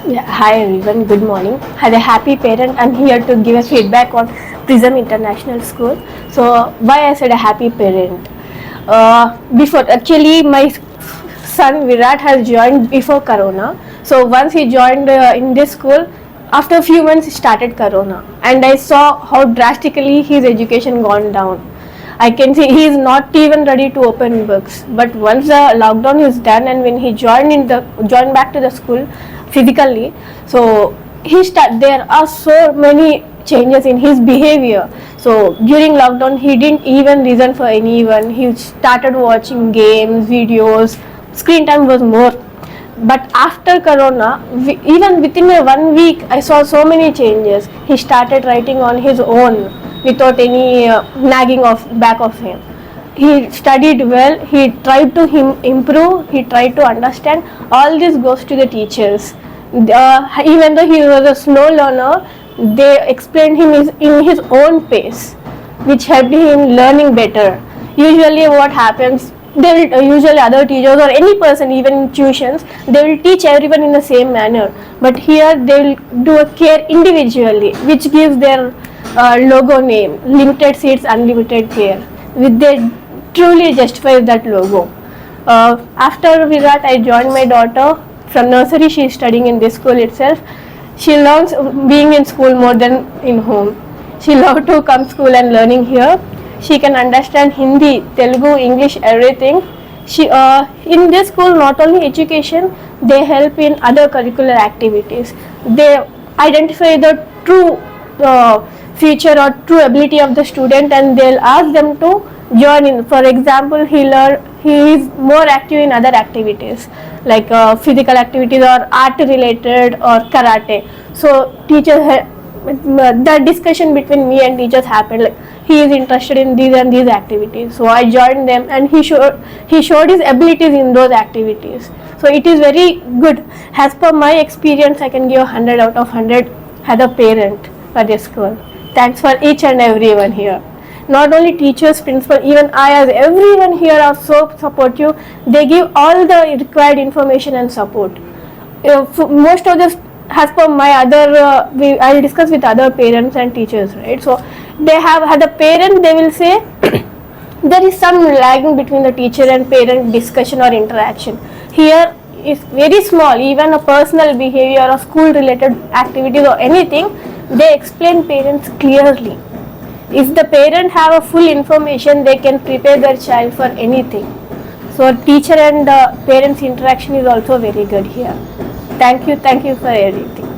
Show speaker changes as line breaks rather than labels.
Yeah, hi everyone, good morning. As a happy parent, I'm here to give a feedback on Prism International School. So, why I said a happy parent? Before, actually, my son Virat has joined before Corona. So, once he joined in this school, after a few months, he started Corona, and I saw how drastically his education gone down. I can see he is not even ready to open books. But once the lockdown is done and when he joined back to the school physically, so there are so many changes in his behavior. So during lockdown he didn't even listen for anyone. He started watching games, videos. Screen time was more. But after Corona, even within a 1 week, I saw so many changes. He started writing on his own without any nagging of back of him. He studied well. He tried to improve. He tried to understand. All this goes to the teachers. Even though he was a slow learner, they explained him in his own pace, which helped him learning better. Usually, what happens? They will usually other teachers or any person, even in tuitions, they will teach everyone in the same manner. But here they will do a care individually, which gives their logo name, limited seats, unlimited care. With they truly justify that logo. After Virat, I joined my daughter from nursery. She is studying in this school itself. She loves being in school more than in home. She loves to come school and learning here. She can understand Hindi, Telugu, English, everything. In this school, not only education, they help in other curricular activities. They identify the true future or true ability of the student, and they'll ask them to join in. For example, he is more active in other activities like physical activities or art related or karate. So the discussion between me and teachers happened like he is interested in these and these activities, so I joined them and he showed his abilities in those activities. So it is very good. As per my experience, I can give 100 out of 100 as a parent for this school. Thanks for each and everyone here. Not only teachers, principal, even I as everyone here are so supportive. They give all the required information and support. Most of this, as per my other, I'll discuss with other parents and teachers, right? So they have had a parent, they will say there is some lagging between the teacher and parent discussion or interaction. Here is very small, even a personal behavior or school related activities or anything, they explain parents clearly. If the parent have a full information, they can prepare their child for anything. So teacher and parents interaction is also very good here. Thank you for everything.